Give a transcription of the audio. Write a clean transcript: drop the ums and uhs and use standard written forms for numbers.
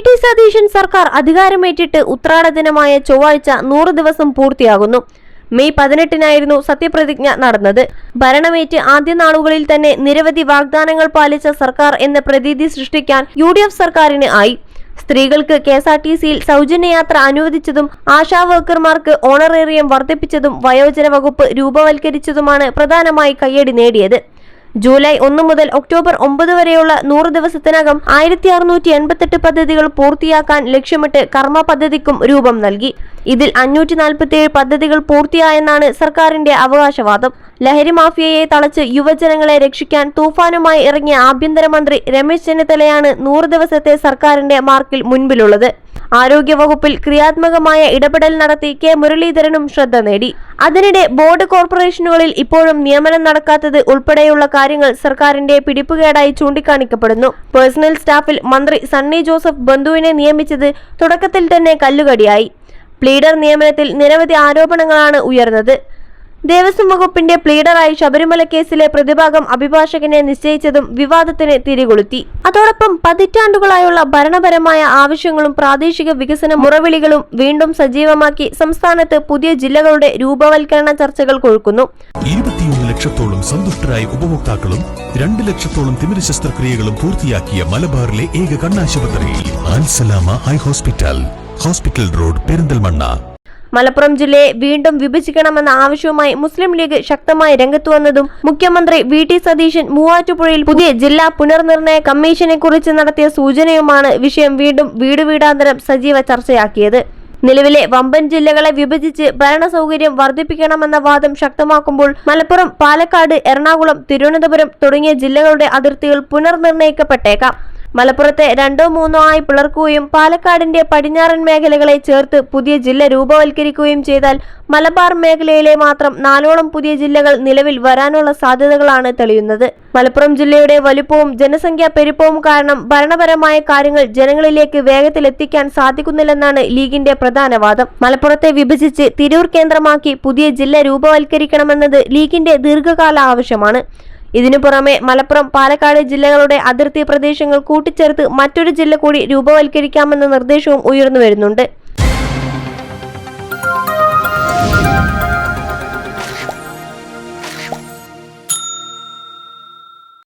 VT Satheesan സർക്കാർ അധികാരമേറ്റിട്ട് ഉത്രാട ദിനമായ ചൊവ്വാഴ്ച 100 ദിവസം പൂർത്തിയാകുന്നു. മെയ് 18-നായിരുന്നു സത്യപ്രതിജ്ഞ നടന്നത്. ഭരണമേറ്റ് ആദ്യ നാളുകളിൽ തന്നെ നിരവധി വാഗ്ദാനങ്ങൾ പാലിച്ച സർക്കാർ എന്ന പ്രതീതി സൃഷ്ടിക്കാൻ UDF സർക്കാരിന് ആയി. സ്ത്രീകൾക്ക് KSRTCയിൽ സൗജന്യ യാത്ര അനുവദിച്ചതും ആശാ വർക്കർമാർക്ക് ഓണറേറിയം വർദ്ധിപ്പിച്ചതും വയോജന വകുപ്പ് രൂപവൽക്കരിച്ചതുമാണ് പ്രധാനമായി കയ്യടി നേടിയത്. ജൂലൈ 1 മുതൽ ഒക്ടോബർ 9 വരെയുള്ള 100 ദിവസത്തിനകം 1688 പദ്ധതികൾ പൂർത്തിയാക്കാൻ ലക്ഷ്യമിട്ട് കർമ്മ പദ്ധതിക്കും രൂപം നൽകി. ഇതിൽ 547 പദ്ധതികൾ പൂർത്തിയായെന്നാണ് സർക്കാരിന്റെ അവകാശവാദം. ലഹരി മാഫിയയെ തളച്ച് യുവജനങ്ങളെ രക്ഷിക്കാൻ തൂഫാനുമായി ഇറങ്ങിയ ആഭ്യന്തരമന്ത്രി രമേശ് ചെന്നിത്തലയാണ് 100 ദിവസത്തെ സർക്കാരിന്റെ മാർക്കിൽ മുൻപിലുള്ളത്. ആരോഗ്യവകുപ്പിൽ ക്രിയാത്മകമായ ഇടപെടൽ നടത്തി K മുരളീധരനും ശ്രദ്ധ നേടി. അതിനിടെ ബോർഡ് കോർപ്പറേഷനുകളിൽ ഇപ്പോഴും നിയമനം നടക്കാത്തത് ഉൾപ്പെടെയുള്ള കാര്യങ്ങൾ സർക്കാരിന്റെ പിടിപ്പുകേടായി ചൂണ്ടിക്കാണിക്കപ്പെടുന്നു. പേഴ്സണൽ സ്റ്റാഫിൽ മന്ത്രി സണ്ണി ജോസഫ് ബന്ധുവിനെ നിയമിച്ചത് തുടക്കത്തിൽ തന്നെ കല്ലുകടിയായി. പ്ലീഡർ നിയമനത്തിൽ നിരവധി ആരോപണങ്ങളാണ് ഉയർന്നത്. ദേവസ്വം വകുപ്പിന്റെ പ്ലീഡറായി ശബരിമല കേസിലെ പ്രതിഭാഗം അഭിഭാഷകനെ നിശ്ചയിച്ചതും വിവാദത്തിന് തിരികൊളുത്തി. അതോടൊപ്പം പതിറ്റാണ്ടുകളായുള്ള ഭരണപരമായ ആവശ്യങ്ങളും പ്രാദേശിക വികസന മുറവിളികളും വീണ്ടും സജീവമാക്കി സംസ്ഥാനത്ത് പുതിയ ജില്ലകളുടെ രൂപവൽക്കരണ ചർച്ചകൾ കൊഴുക്കുന്നു. 21 ലക്ഷത്തോളം സന്തുഷ്ടരായ ഉപഭോക്താക്കളും 2 ലക്ഷത്തോളം തിമിര ശസ്ത്രക്രിയകളും പൂർത്തിയാക്കിയ മലബാറിലെ ഏക കണ്ണാശുപത്രി Al Salama high hospital, hospital road, Perinthalmanna. Malappuram ജില്ലയെ വീണ്ടും വിഭജിക്കണമെന്ന ആവശ്യവുമായി മുസ്ലിം ലീഗ് ശക്തമായി രംഗത്തുവന്നതും മുഖ്യമന്ത്രി VT സതീശൻ മൂവാറ്റുപുഴയിൽ പുതിയ ജില്ലാ പുനർനിർണയ കമ്മീഷനെ കുറിച്ച് നടത്തിയ സൂചനയുമാണ് വിഷയം വീണ്ടും വീടാന്തരം സജീവ ചർച്ചയാക്കിയത്. നിലവിലെ വമ്പൻ ജില്ലകളെ വിഭജിച്ച് ഭരണ സൗകര്യം വർദ്ധിപ്പിക്കണമെന്ന വാദം ശക്തമാക്കുമ്പോൾ മലപ്പുറം, പാലക്കാട്, എറണാകുളം, തിരുവനന്തപുരം തുടങ്ങിയ ജില്ലകളുടെ അതിർത്തികൾ പുനർനിർണയിക്കപ്പെട്ടേക്കാം. മലപ്പുറത്തെ 2-3 ആയി പിളർക്കുകയും പാലക്കാടിന്റെ പടിഞ്ഞാറൻ മേഖലകളെ ചേർത്ത് പുതിയ ജില്ല രൂപവൽക്കരിക്കുകയും ചെയ്താൽ മലബാർ മേഖലയിലെ മാത്രം 4ഓളം പുതിയ ജില്ലകൾ നിലവിൽ വരാനുള്ള സാധ്യതകളാണ് തെളിയുന്നത്. മലപ്പുറം ജില്ലയുടെ വലുപ്പവും ജനസംഖ്യാ പെരുപ്പവും കാരണം ഭരണപരമായ കാര്യങ്ങൾ ജനങ്ങളിലേക്ക് വേഗത്തിൽ എത്തിക്കാൻ സാധിക്കുന്നില്ലെന്നാണ് ലീഗിന്റെ പ്രധാന വാദം. മലപ്പുറത്തെ വിഭജിച്ച് തിരൂർ കേന്ദ്രമാക്കി പുതിയ ജില്ല രൂപവൽക്കരിക്കണമെന്നത് ലീഗിന്റെ ദീർഘകാല ആവശ്യമാണ്. ഇതിനു പുറമെ മലപ്പുറം, പാലക്കാട് ജില്ലകളുടെ അതിർത്തി പ്രദേശങ്ങൾ കൂട്ടിച്ചേർത്ത് മറ്റൊരു ജില്ല കൂടി രൂപവൽക്കരിക്കാമെന്ന നിർദ്ദേശവും ഉയർന്നു വരുന്നുണ്ട്.